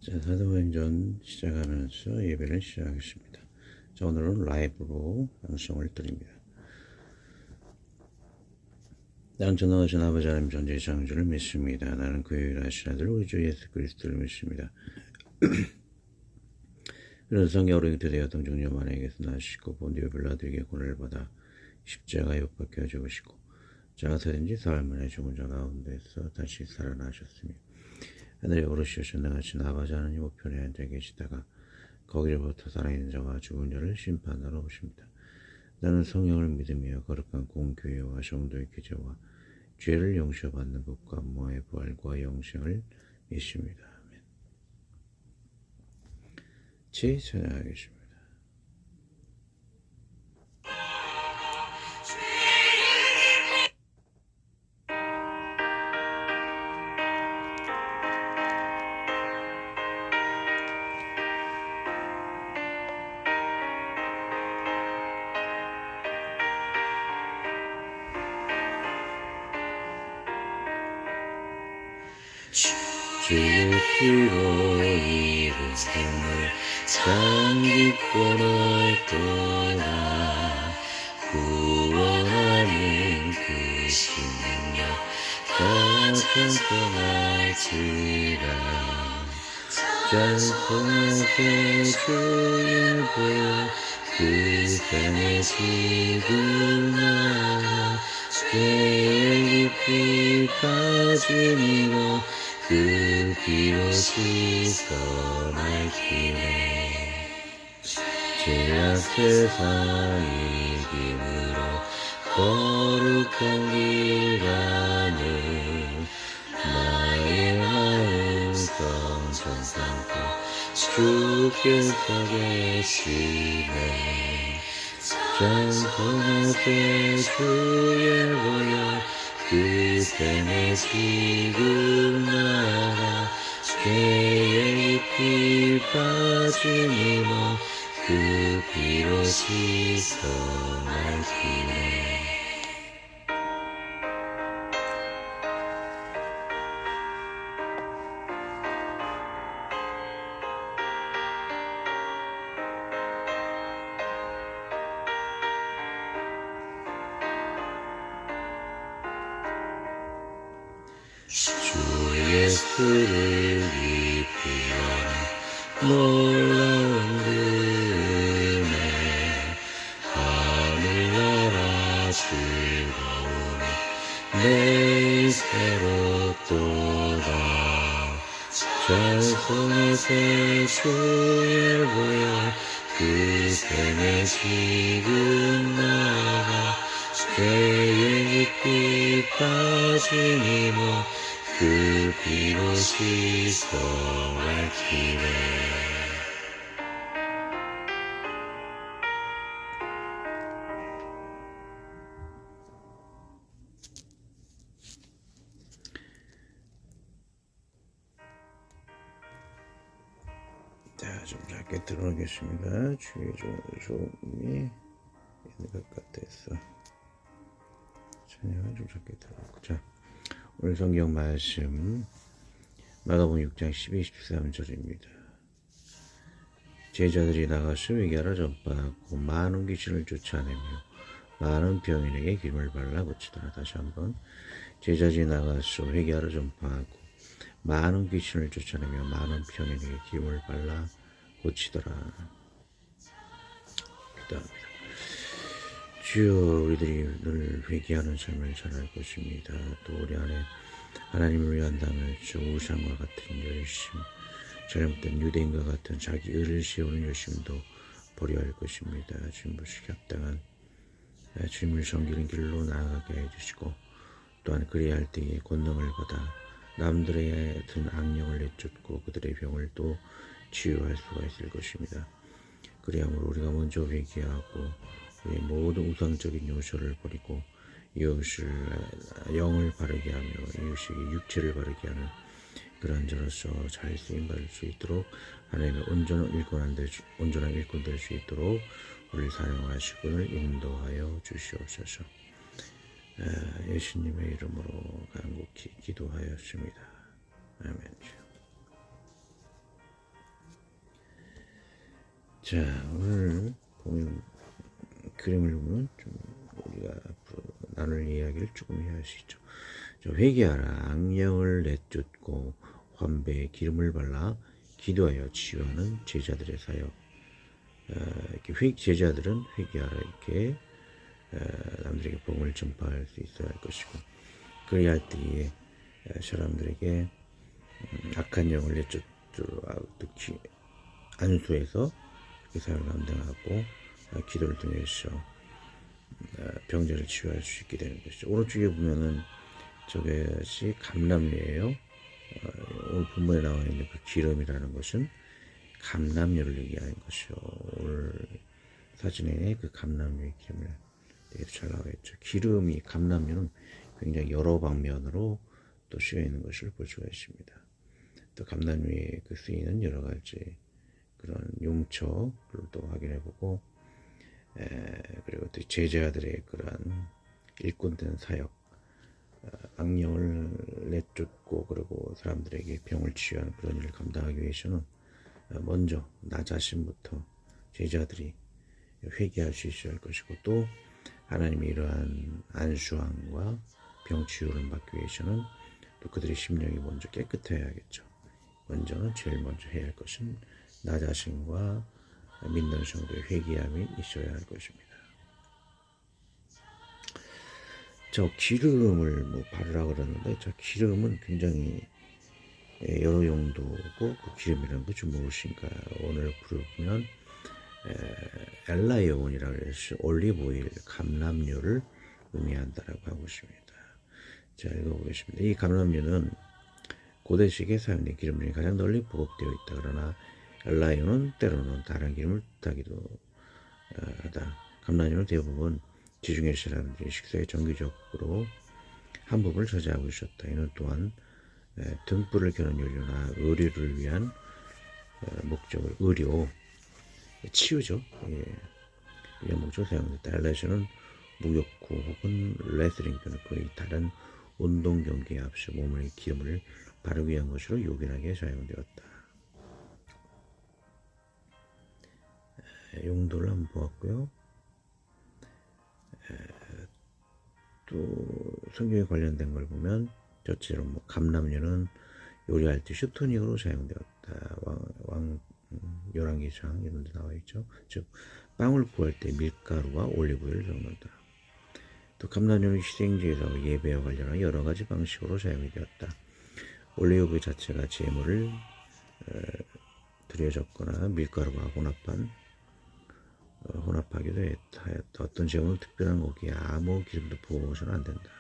자, 사도행전 시작하면서 예배를 시작하겠습니다. 자, 오늘은 라이브로 방송을 드립니다. 나는 전능하신 아버지 하나님 존재의 창조를 믿습니다. 나는 그 유일하신 아들 우리 주 예수 그리스도를 믿습니다. 그런 성경으로 잉태되었던 종려 마리아에게서 나시고 본디오 빌라도에게 고난을 받아 십자가에 못 박혀 죽으시고 장사된지 사흘 만에 죽은 자 가운데서 다시 살아나셨으며 하늘에 오르시어 전능하신 아버지 하나님 우편에 앉아 계시다가 거기로부터 살아있는 자와 죽은 자를 심판하러 오십니다. 나는 성령을 믿으며 거룩한 공교회와 성도의 교제와 죄를 용서받는 법과 무한의 부활과 영생을 믿습니다. 아멘. 찬양하겠습니다. 주의 피로 이룬 생을 장기권을 떠나 구원하는 그 신명력 다 찬송할지라 찬송하세 주의 보여 그 땅에 지구나 죄에 깊이 빠지니로 그 피로 씻어날 길에 죄악 세상 이김으로 거룩한 길 가는 나의 마음 성전 삼고 주께서 계시네 찬송하세 주의 보여 그 땅에 지금 나라 죄에 깊이 빠지니 그 피로 씻어날 길에 주 예수를 깊이 아는 놀라운 은혜 하늘나라 즐거움이 매일 새롭도다 찬송하세 주의 보혈 그 생의 지금 나가 죄에 깊이 빠지니 그 피로 씻어갈 길에 자, 좀 작게 들어오겠습니다. 주의 조음이 있는 것 같아서 찬양을 좀 작게 들어오고 자, 오늘 성경 말씀 마가복음 6장 12, 13절입니다. 제자들이 나가서 회개하러 전파하고 많은 귀신을 쫓아내며 많은 병인에게 기름을 발라 고치더라. 다시 한번 제자들이 나가서 회개하러 전파하고 많은 귀신을 쫓아내며 많은 병인에게 기름을 발라 고치더라. 기도합니다. 주여, 우리들이 늘 회개하는 삶을 살아갈 것입니다. 또 우리 안에 하나님을 위한 담을 주 우상과 같은 열심, 잘못된 유대인과 같은 자기 의를 세우는 열심도 버려야 할 것입니다. 주님 보시기 합당한 주님을 섬기는 길로 나아가게 해주시고 또한 그래야 할 때에 권능을 받아 남들의 든 악령을 내쫓고 그들의 병을 또 치유할 수가 있을 것입니다. 그리함으로 우리가 먼저 회개하고 우리 모든 우상적인 요소를 버리고 이웃을 영을 바르게 하며 이웃에게 육체를 바르게 하는 그런 자로서 잘 쓰임받을 수 있도록 하나님의 온전한 일꾼 될 수 있도록 우리를 사용하시고 인도하여 주시옵소서. 예수님의 이름으로 간곡히 기도하였습니다. 아멘. 자, 오늘 보면 그림을 보면 좀 우리가 앞으로 나눌 이야기를 조금 해야시죠. 회개하라. 악령을 내쫓고 환배에 기름을 발라 기도하여 치유하는 제자들의 사역. 이렇게 제자들은 회개하라 이렇게 남들에게 복음을 전파할 수 있어야 할 것이고, 그래야 할 때에 사람들에게 악한 영을 내쫓고 안수해서 그 사역을 감당하고 기도를 통해서 병자를 치유할 수 있게 되는 것이죠. 오른쪽에 보면은 저것이 감람류예요. 오늘 본문에 나와 있는 그 기름이라는 것은 감람류를 얘기하는 것이요. 오늘 사진에 그 감람류의 기름을 되게 잘 나와 있죠. 기름이 감람류는 굉장히 여러 방면으로 또 쓰여 있는 것을 볼 수가 있습니다. 또 감람류에 그 쓰이는 여러 가지 그런 용처를 또 확인해보고, 그리고 또 제자들의 그러한 일꾼된 사역, 악령을 내쫓고 그리고 사람들에게 병을 치유하는 그런 일을 감당하기 위해서는 먼저 나 자신부터 제자들이 회개할 수 있어야 할 것이고, 또 하나님의 이러한 안수함과 병 치유를 받기 위해서는 또 그들의 심령이 먼저 깨끗해야겠죠. 제일 먼저 해야 할 것은 나 자신과 믿는 성도의 회개함이 있어야 할 것입니다. 저 기름을 바르라 그러는데, 저 기름은 굉장히 여러 용도고, 그 기름이라는 것이 무엇인가? 오늘 부르면 엘라이온이라고 해서 올리브오일, 감람류를 의미한다라고 하고 있습니다. 자, 읽어보겠습니다. 이 감람류는 고대식에 사용된 기름 중에 가장 널리 보급되어 있다. 그러나 엘라이온은 때로는 다른 기름을 뜻하기도 하다. 감람류는 대부분 지중해 사람들이 식사에 정기적으로 한 부분을 차지하고 있었다. 이는 또한 등불을 켜는 요리나 의료를 위한 목적을, 의료, 치유죠. 이런 목적으로 사용됐다. 엘라이온은 무역구 혹은 레슬링 또는 거의 다른 운동 경기에 앞서 몸에 기름을 바르기 위한 것으로 요긴하게 사용되었다. 용도를 한번 보았고요. 또 성경에 관련된 걸 보면 첫째로 감람류는 요리할 때 슈토닉으로 사용되었다. 열왕기상 이런 데 나와 있죠. 즉 빵을 구할 때 밀가루와 올리브유를 섞는다. 또 감람류는 희생제에서 예배와 관련한 여러 가지 방식으로 사용이 되었다. 올리브유 자체가 제물을 드려졌거나 밀가루와 혼합하기도 하였다. 어떤 제물은 특별한 고기에 아무 기름도 부어서는 안 된다.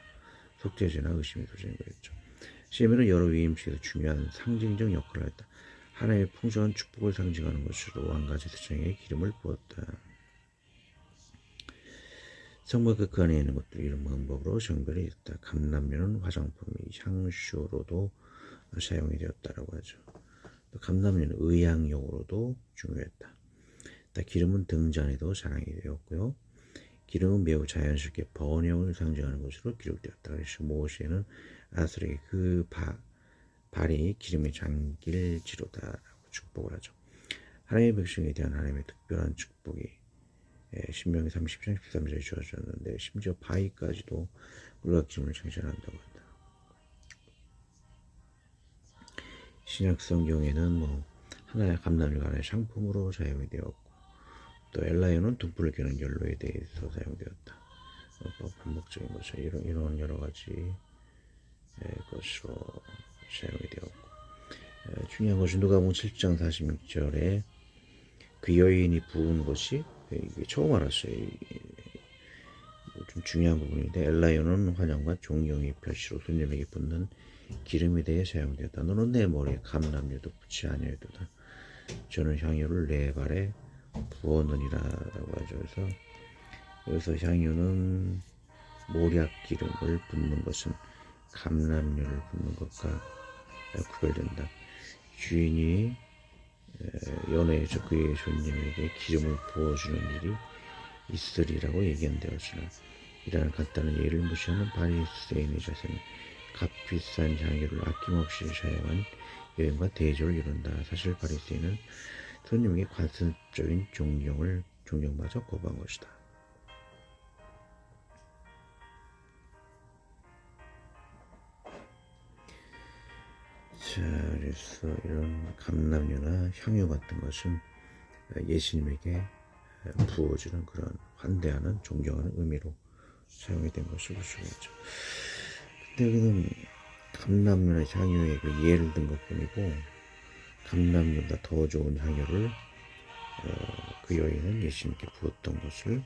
속죄제나 의심이 도전인 거였죠. 시에는 여러 위임식에서 중요한 상징적 역할을 했다. 하나님의 풍성한 축복을 상징하는 것으로 왕가지 대장에 기름을 부었다. 성막의 그 안에 있는 것들 이런 방법으로 정별이 있다. 감람류는 화장품이 향수로도 사용이 되었다라고 하죠. 또 감람류는 의향용으로도 중요했다. 기름은 등잔에도 사용이 되었고요. 기름은 매우 자연스럽게 번영을 상징하는 것으로 기록되었다. 그래서 모세는 아스에게 그 발이 기름에 잠길지로다라고 축복을 하죠. 하나님의 백성에 대한 하나님의 특별한 축복이 신명기 30장 13절에 주어졌는데, 심지어 바위까지도 물과 기름을 칭찬한다고 한다. 신약 성경에는 하나의 감람류가 하나의 상품으로 사용이 되었고, 또 엘라이온은 등불을 켜는 연료에 대해서 사용되었다. 반복적인 것을 이런 여러 가지 것으로 사용이 되었고, 중요한 것은 누가복음 7장 46절에 그 여인이 부은 것이, 이게 처음 알았어요. 좀 중요한 부분인데, 엘라이온은 환영과 존경의 표시로 손님에게 붓는 기름에 대해 사용되었다. 너는 내 머리에 감람류도 붙지 아니하였도다. 저는 향유를 내 발에 부었느니라라고 하죠. 그래서 여기서 향유는 모략 기름을 붓는 것은 감람류를 붓는 것과 구별된다. 주인이 연회에서 그의 손님에게 기름을 부어주는 일이 있으리라고 예견되었으나, 이러한 간단한 예를 무시하는 바리새인의 자세는 값비싼 향유를 아낌없이 사용한 여인과 대조를 이룬다. 사실 바리새인은 손님에게 관습적인 존경마저 거부한 것이다. 자, 그래서 이런 감람류나 향유 같은 것은 예수님에게 부어주는 그런 환대하는 존경하는 의미로 사용이 된 것을 볼 수가 있죠. 근데 여기는 감람류나 향유의 그 예를 든 것뿐이고 감람류보다 더 좋은 향유를 그 여인은 예수님께 부었던 것을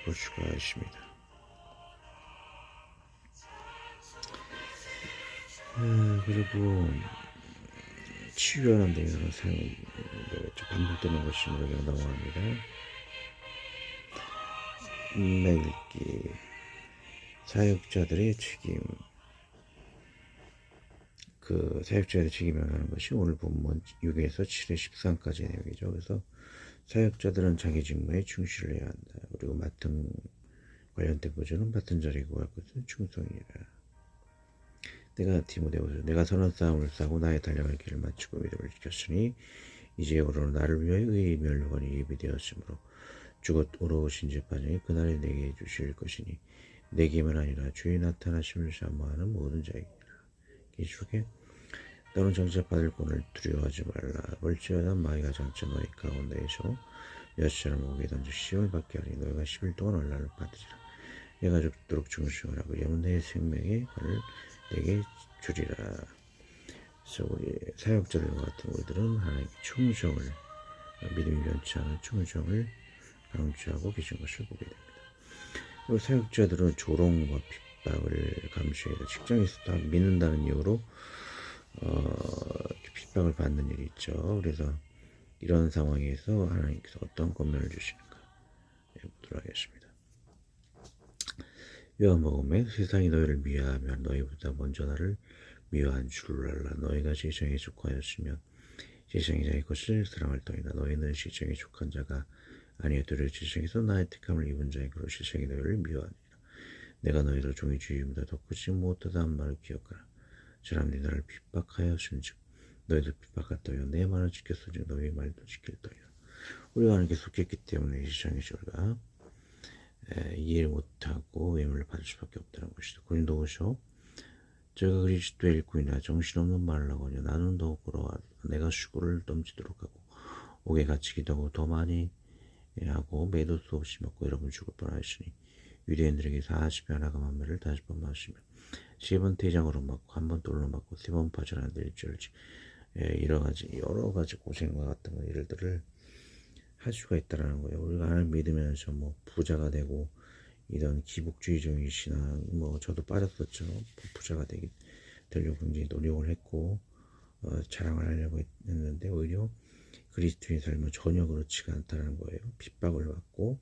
볼 수가 있습니다. 그리고 치유하는 데에서는 반복되는 것이 우리가 넘어갑니다. 인맥읽기, 사역자들의 책임, 그 사역자들의 책임이라는 것이 오늘 본문 6에서 7에 13까지의 내용이죠. 그래서 사역자들은 자기 직무에 충실을 해야 한다. 그리고 맡은 관련된 구조는 맡은 자리에 구할 것은 충성이라. 내가 디모데후서 내가 선한 싸움을 싸고 나의 달려갈 길을 마치고 믿음을 지켰으니 이제 오로는 나를 위하여 의의 멸류관이 예비되었으므로 주곧 오로우신 재판장이 그날에 내게 주실 것이니 내게만 아니라 주의 나타나심을 사모하는 모든 자에게라. 계시록에 너는 정작 받을 권을 두려워하지 말라. 볼지어다 마귀가 장차 너희 가운데에서 여자처럼 오게 던져 시험을 받게 하니 너희가 10일 동안 얼라를 받으리라. 내가 죽도록 중심을 하고 영은 내 생명의 관을 내게 주리라. 그래서 우리 사역자들과 같은 우리들은 하나님께 충성을, 믿음이 변치 않은 충성을 강조하고 계신 것을 보게 됩니다. 그리고 사역자들은 조롱과 핍박을 감수해야 돼. 직장에서 믿는다는 이유로 핍박을 받는 일이 있죠. 그래서 이런 상황에서 하나님께서 어떤 권면을 주시는가 보도록 하겠습니다. 요한복음에 세상이 너희를 미워하면 너희보다 먼저 나를 미워한 줄 알라. 너희가 세상에 속하였으며 세상이 자기 것을 사랑할 터이나 너희는 세상에 속한 자가 아니었더라. 세상에서 나의 택함을 입은 자의 그로 세상이 너희를 미워하니라. 내가 너희를 종이 주임보다 더 크지 못하다 한 말을 기억하라. 사람들이 나를 핍박하였은즉 너희도 핍박할터요. 내 말을 지켰은즉 너희의 말도 지킬터요. 우리가 하나님께 속했기 때문에 이 세상에서 우리가 이해를 못하고 외면을 받을 수밖에 없다는 것이다. 고린도후서 저희가 그리스도의 일꾼이나 정신없는 말을 하거냐 나는 더욱 부러워 내가 수고를 넘치도록 하고 옥에 갇히기도 하고 더 많이 하고 매도 수 없이 먹고 여러분 죽을 뻔하였으니 유대인들에게 40배 하나가 만매를 50번 맞으며 3번 대장으로 맞고 1번 돌로 맞고 3번 파전한 데 일절지 여러 가지 고생과 같은 일들을 할 수가 있다라는 거예요. 우리가 하나님 믿으면서 뭐 부자가 되고 이런 기복주의적인 신앙 저도 빠졌었죠. 부자가 되려고 굉장히 노력을 했고 자랑을 하려고 했는데 오히려 그리스도의 삶은 전혀 그렇지가 않다는 거예요. 핍박을 받고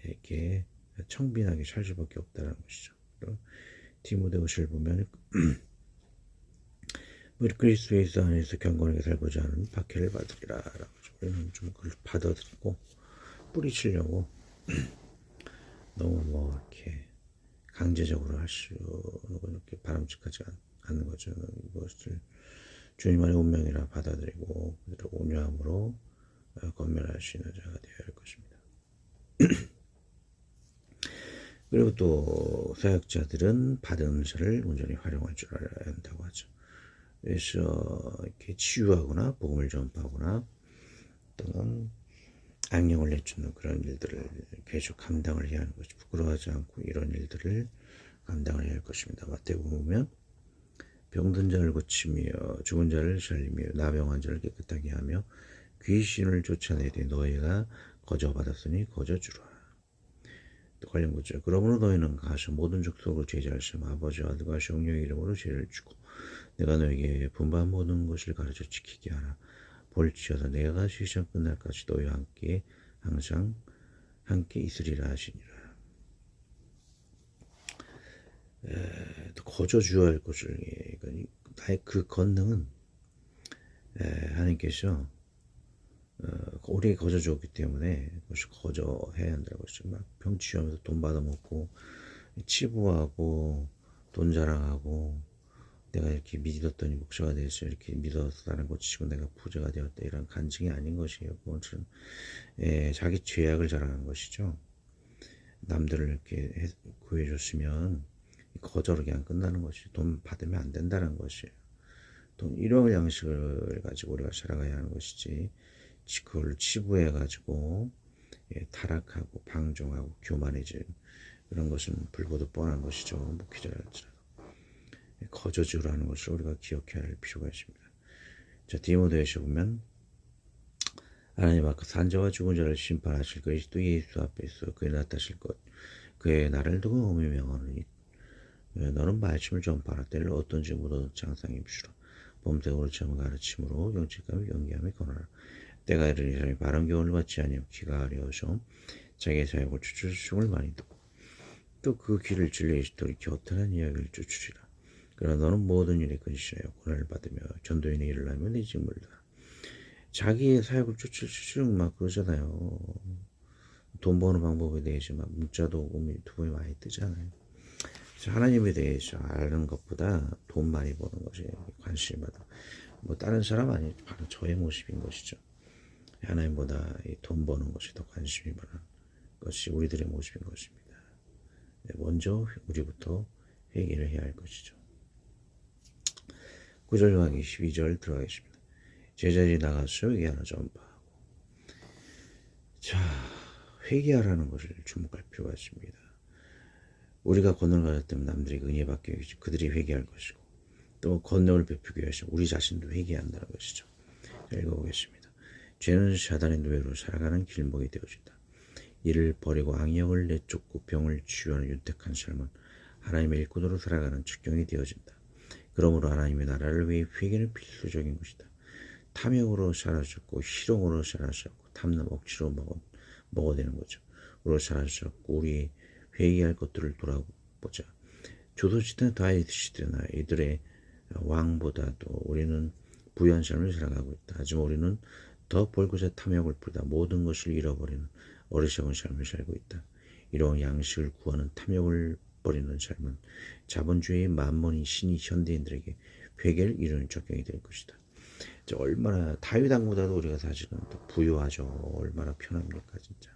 이렇게 청빈하게 살 수밖에 없다는 것이죠. 디모데후서를 보면 우리 그리스도의 안에서 경건하게 살고자 하는 박해를 받으리라 라고 우리는 좀 그걸 받아들이고 뿌리치려고 너무 이렇게 강제적으로 할 수는 이렇게 바람직하지 않는 거죠. 이것을 주님 안의 운명이라 받아들이고 온유함으로 권면할 수 있는 자가 되어야 할 것입니다. 그리고 또 사역자들은 받은 은사를 온전히 활용할 줄 알아야 한다고 하죠. 그래서 이렇게 치유하거나 복음을 전파하거나 또는 악령을 내쫓는 그런 일들을 계속 감당을 해야 하는 것이 부끄러워하지 않고 이런 일들을 감당을 해야 할 것입니다. 마태복음 보면 병든 자를 고치며 죽은 자를 살리며 나병한 자를 깨끗하게 하며 귀신을 쫓아내되 너희가 거저 받았으니 거저 주라. 또 관련 구절. 그러므로 너희는 가서 모든 족속으로 제자를 삼아 아버지와 아들과 성령의 이름으로 죄를 주고 내가 너에게 분부한 모든 것을 가르쳐 지키게 하라. 볼지어다 내가 세상 끝날까지 너희와 함께 항상 함께 있으리라 하시니라. 또 거저 주어야 할 것을 나의 그 권능은 하나님께서 오래 거저 주었기 때문에 그것을 거저 해야 한다고 했죠. 막 병치유하면서 돈 받아먹고 치부하고 돈 자랑하고 내가 이렇게 믿었더니 목사가 되었어. 이렇게 믿어서 다른 고치시고 내가 부자가 되었다. 이런 간증이 아닌 것이에요. 그건 자기 죄악을 자랑하는 것이죠. 남들을 이렇게 구해줬으면 거저로 그냥 끝나는 것이 돈 받으면 안 된다는 것이에요. 돈 이런 양식을 가지고 우리가 살아가야 하는 것이지 그걸 치부해가지고 타락하고 방종하고 교만해진 그런 것은 불보듯 뻔한 것이죠. 목회자랄지라도 거저주라는 것을 우리가 기억해야 할 필요가 있습니다. 자, 디모데후서 보면 하나님 앞에 산자와 죽은 자를 심판하실 것이 또 예수 앞에서 그의 나타실 것 그의 나를 두고 엄히 명하노니 너는 말씀을 전파하라. 때를 어떤지 묻어 장상 입주라. 범색으로 점 가르침으로 영책감을 경계함에 권하라. 때가 이르니 사람이 바른 교훈을 받지 아니하고 귀가 어려워서 자기의 사역을 추출 수을 많이 두고 또 그 귀를 진리의 시도리 겨탄한 이야기를 추출이라. 그러나 너는 모든 일에 근시하여 고난을 받으며 전도인의 일을 하며 네 직무를 다. 자기의 사역을 추출 막 그러잖아요. 돈 버는 방법에 대해서 막 문자도 오고 유튜브에 많이 뜨잖아요. 하나님에 대해서 아는 것보다 돈 많이 버는 것에 관심이 많아. 뭐 다른 사람 아니 바로 저의 모습인 것이죠. 하나님보다 돈 버는 것이 더 관심이 많은 것이 우리들의 모습인 것입니다. 먼저 우리부터 회개를 해야 할 것이죠. 9절 하기 12절 들어가겠습니다. 제자들이 나가서 회개하라 전파하고. 자, 회개하라는 것을 주목할 필요가 있습니다. 우리가 권능을 가졌다면 남들이 은혜 받기 위해서 그들이 회개할 것이고 또 권능을 베푸기 위해서 우리 자신도 회개해야 한다는 것이죠. 자, 읽어보겠습니다. 죄는 사단의 노예로 살아가는 길목이 되어진다. 이를 버리고 악령을 내쫓고 병을 치유하는 윤택한 삶은 하나님의 일꾼으로 살아가는 축경이 되어진다. 그러므로 하나님의 나라를 위해 회개는 필수적인 것이다. 탐욕으로 살아졌고 희롱으로 살아졌고 탐남 억지로 먹어대는 거죠. 으로 살아졌고 우리 회개할 것들을 돌아보자. 조소시대나 다윗 시대나 이들의 왕보다도 우리는 부유한 삶을 살아가고 있다. 하지만 우리는 더 벌고자 탐욕을 부르다 모든 것을 잃어버리는 어리석은 삶을 살고 있다. 이러한 양식을 구하는 탐욕을 버리는 삶은 자본주의의 만mon이 신이 현대인들에게 회개를 이루는 적경이 될 것이다. 얼마나 다윗 왕보다도 우리가 사실은 더 부유하죠. 얼마나 편합니까 진짜.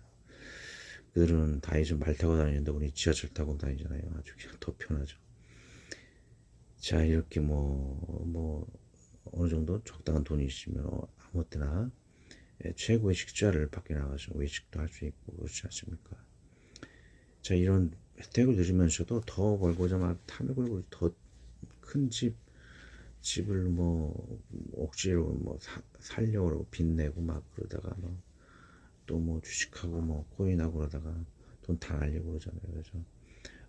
그들은 다윗은 말 타고 다니는데 우리 지하철 타고 다니잖아요. 아주 그냥 더 편하죠. 자, 이렇게 어느 정도 적당한 돈이 있으면 아무 때나 최고의 식사를 밖에 나가서 외식도 할 수 있고 그렇지 않습니까? 자, 이런 혜택을 누리면서도 더 벌고자 막 탐욕을 부리고 더 큰 집을 억지로 살려고 그러고 빚내고 막 그러다가 또 주식하고 코인하고 그러다가 돈 다 날리고 그러잖아요. 그래서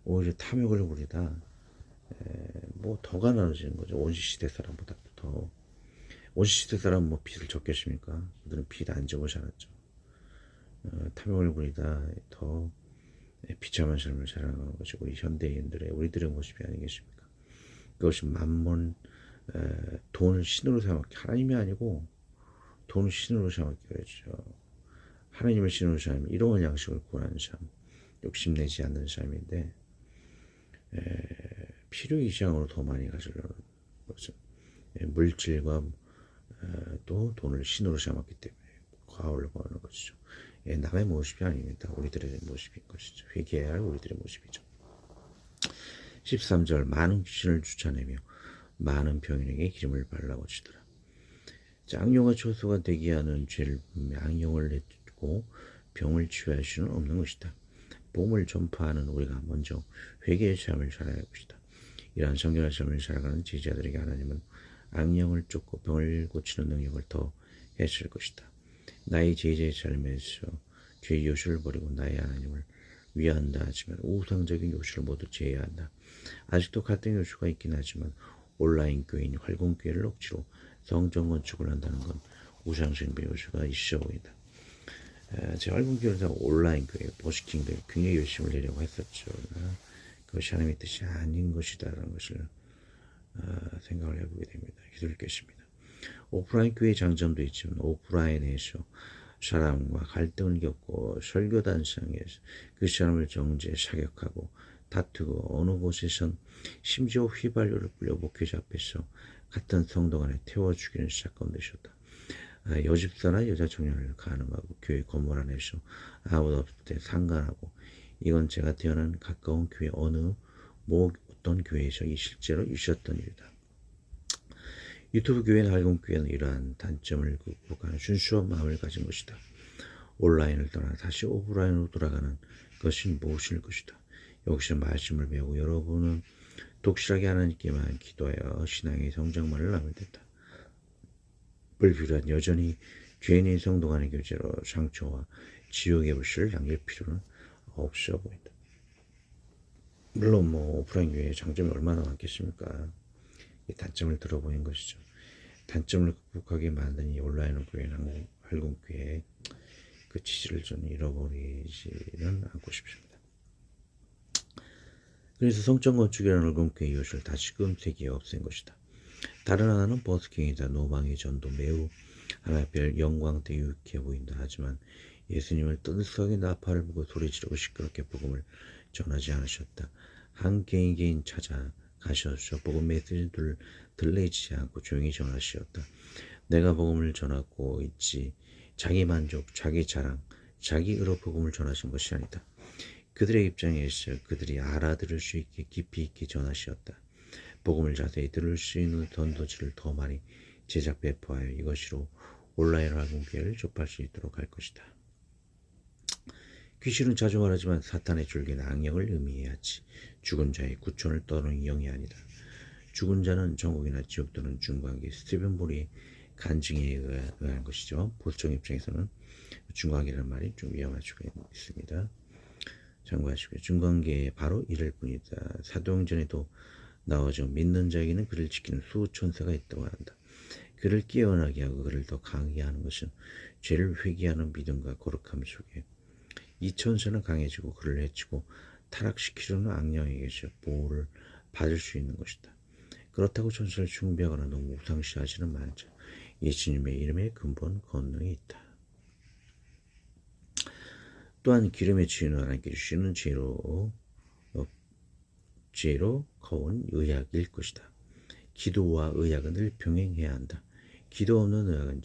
오히려 탐욕을 부리다 더 가난해지는 거죠. 원시시대 사람보다 더. 원시시대 사람은 빚을 졌겠습니까? 그들은 빚 안 지고 살았죠. 탐욕을 부리다 더 비참한 삶을 살아가는 것이 우리 현대인들의 우리들의 모습이 아니겠습니까? 그것이 만몬 돈을 신으로 삼았기 하나님이 아니고 돈을 신으로 삼았기 위해서 하나님을 신으로 삼으면 이로운 양식을 구하는 삶, 욕심내지 않는 삶인데 필요 이상으로 더 많이 가지려는 것은 물질과 또 돈을 신으로 삼았기 때문에 과오를 범하는 것이죠. 남의 모습이 아닙니다. 우리들의 모습인 것이죠. 회개해야 할 우리들의 모습이죠. 13절 많은 귀신을 쫓아내며 많은 병인에게 기름을 발라고 치더라. 악령과 초소가 되게 하는 죄를 악령을 내쫓고 병을 치유할 수는 없는 것이다. 복음을 전파하는 우리가 먼저 회개의 삶을 살아야 할 것이다. 이러한 성결한 삶을 살아가는 제자들에게 하나님은 악령을 쫓고 병을 고치는 능력을 더 했을 것이다. 나의 제자의 삶에서 죄의 요술을 버리고 나의 하나님을 위한다 하지만 우상적인 요술을 모두 제외한다. 아직도 갈등 요소가 있긴 하지만 온라인 교회인 활공교회를 억지로 성전 건축을 한다는 건 우상숭배 요소가 있어 보인다. 제 활공교회를 다 온라인 교회, 버시킹 교회 굉장히 열심히 내려고 했었죠. 그것이 하나님의 뜻이 아닌 것이다라는 것을 생각을 해보게 됩니다. 기도했겠습니다. 오프라인 교회의 장점도 있지만 오프라인에서 사람과 갈등을 겪고 설교단상에서 그 사람을 정죄 사격하고 다투고 어느 곳에선 심지어 휘발유를 뿌려 목회자 앞에서 같은 성도 간에 태워 죽이는 사건도 있었다. 여집사나 여자 청년을 가늠하고 교회 건물 안에서 아무도 없을 때 상관하고 이건 제가 태어난 가까운 교회 어느 어떤 교회에서 실제로 있었던 일이다. 유튜브 교회 할공교회는 이러한 단점을 극복하는 순수한 마음을 가진 것이다. 온라인을 떠나 다시 오프라인으로 돌아가는 것이 무엇일 것이다. 여기서 말씀을 배우고 여러분은 독실하게 하나님께만 기도하여 신앙의 성장만을 하면 된다. 불필요한 여전히 죄인의 성도 간의 교제로 상처와 지옥의 불씨를 남길 필요는 없어 보인다. 물론 오프라인 교회의 장점이 얼마나 많겠습니까? 이 단점을 들어보는 것이죠. 단점을 극복하게 만든 이 온라인 교회는 할공교회의 그 취지를 저는 잃어버리지는 않고 싶습니다. 그래서 성전 건축이라는 할공교회 이웃을 다시금 세계에 없앤 것이다. 다른 하나는 버스킹이다. 노망의 전도 매우 하나별 영광되게 유익해 보인다. 하지만 예수님을 뜨뜻하게 나팔을 불고 소리지르고 시끄럽게 복음을 전하지 않으셨다. 한 개인 찾아 가셔서 복음 메시지를 들리지 않고 조용히 전하시었다. 내가 복음을 전하고 있지 자기 만족, 자기 자랑, 자기 의로 복음을 전하신 것이 아니다. 그들의 입장에서 그들이 알아들을 수 있게 깊이 있게 전하시었다. 복음을 자세히 들을 수 있는 전도지를 더 많이 제작 배포하여 이것으로 온라인 할공교회를 접할 수 있도록 할 것이다. 귀신은 자주 말하지만 사탄의 줄기는 악령을 의미해야지 죽은 자의 구촌을 떠는 영이 아니다. 죽은 자는 천국이나 지옥 또는 중간계 스티븐 볼이 간증에 의한 것이죠. 보통 입장에서는 중간계라는 말이 좀 위험할 수가 있습니다. 참고하시고요. 중간계의 바로 이럴 뿐이다. 사도행전에도 나오죠. 믿는 자에게는 그를 지키는 수천사가 있다고 한다. 그를 깨어나게 하고 그를 더 강하게 하는 것은 죄를 회개하는 믿음과 거룩함 속에 이 천사는 강해지고 그를 해치고 타락시키려는 악령에게서 보호를 받을 수 있는 것이다. 그렇다고 천사를 숭배하거나 너무 우상시하지는 말자. 예수님의 이름에 근본 권능이 있다. 또한 기름의 주인은 하나님께 주시는 지혜로 거운 의학일 것이다. 기도와 의학은 늘 병행해야 한다. 기도 없는 의학은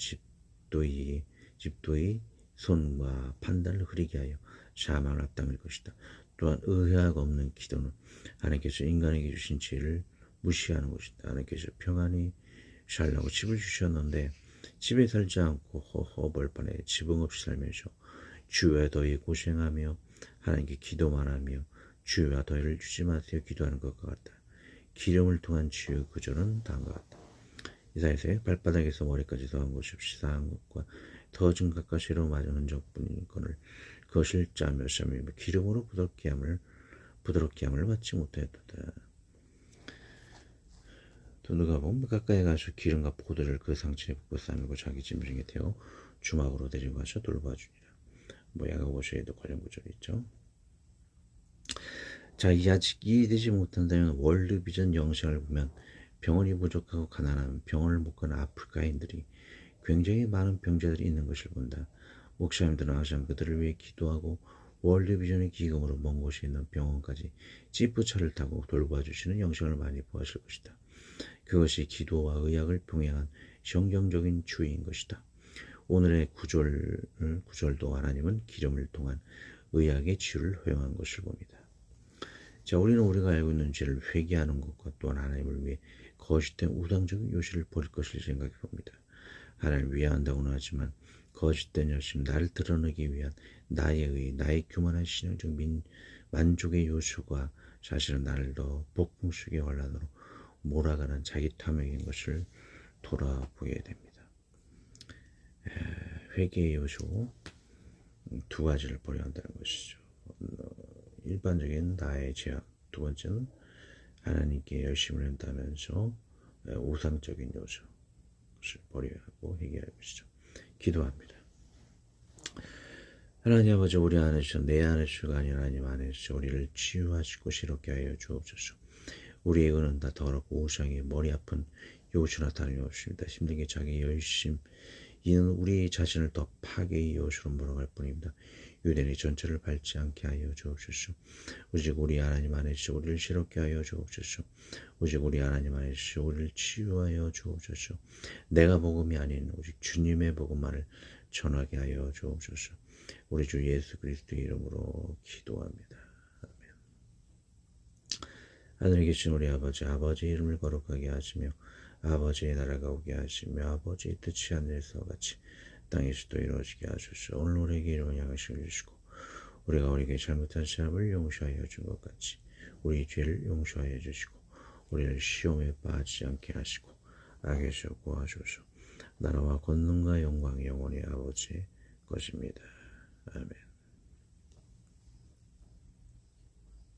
집도의 손과 판단을 흐리게 하여 사망을 앞당길 것이다. 또한 의학 없는 기도는 하나님께서 인간에게 주신 지혜를 무시하는 것이다. 하나님께서 평안히 살라고 집을 주셨는데 집에 살지 않고 허허벌판에 지붕 없이 살면서 주와 더위 고생하며 하나님께 기도만 하며 주와 더위를 주지 마세요 기도하는 것과 같다. 기름을 통한 치유 구조는 다음과 같다. 이사야서의 발바닥에서 머리까지 더한 것이 없이 상한 것과 더 증각과 새로 맞은 흔적뿐인 것을 그것을 짜며 싸며 기름으로 부드럽게 함을 받지 못하였다. 또 누가 보면 가까이 가서 기름과 포도를 그 상처에 붓고 싸매고 자기 짐승에 태워 주막으로 데리고 가서 돌봐주니라. 야고보서에도 관련 구절이 있죠. 자, 아직 이해되지 못한다면 월드비전 영상을 보면 병원이 부족하고 가난한 병원을 못 가는 아프리카인들이 굉장히 많은 병자들이 있는 것을 본다. 목사님들은 항상 그들을 위해 기도하고 월드비전의 기금으로 먼 곳에 있는 병원까지 지프차를 타고 돌봐주시는 영상을 많이 보았을 것이다. 그것이 기도와 의학을 병행한 성경적인 주의인 것이다. 오늘의 구절도 하나님은 기름을 통한 의학의 치유를 허용한 것을 봅니다. 자, 우리는 우리가 알고 있는 죄를 회개하는 것과 또한 하나님을 위해 거짓된 우상적인 요시를 버릴 것을 생각해 봅니다. 하나님을 위한다고는 하지만 거짓된 열심, 나를 드러내기 위한 나의 의, 나의 교만한 신앙적 만족의 요소가 사실은 나를 더 폭풍 속의 혼란으로 몰아가는 자기 탐욕인 것을 돌아보게 됩니다. 회개의 요소 두 가지를 버려야 한다는 것이죠. 일반적인 나의 죄악, 두 번째는 하나님께 열심을 한다면서 우상적인 요소를 버려야 하고 해결할 것이죠. 기도합니다. 하나님 아버지, 우리 안에서 내 안에서가 아니라 하나님 안에서 우리를 치유하시고 새롭게 하여 주옵소서. 우리의 의는 다 더럽고 우상의 머리 아픈 요소나 다름없습니다. 힘들게 자기 열심, 이는 우리 자신을 더 파괴의 요소로 몰아갈 뿐입니다. 유대인의 전철을 밟지 않게 하여 주옵소서. 오직 우리 하나님 안에서 우리를 새롭게 하여 주옵소서. 오직 우리 하나님 안에서 우리를 치유하여 주옵소서. 내가 복음이 아닌 오직 주님의 복음만을 전하게 하여 주옵소서. 우리 주 예수 그리스도의 이름으로 기도합니다. 아멘. 하늘에 계신 우리 아버지, 아버지의 이름을 거룩하게 하시며 아버지의 나라가 오게 하시며 아버지의 뜻이 하늘에서 같이 땅에서도 이루어지게 하소서. 오늘 우리에게 일용할 양식을 주시고 우리가 우리에게 잘못한 사람을 용서하여 준 것 같이 우리 죄를 용서하여 주시고 우리를 시험에 빠지지 않게 하시고 악에서 구하소서. 나라와 권능과 영광이 영원히 아버지의 것입니다. 아멘.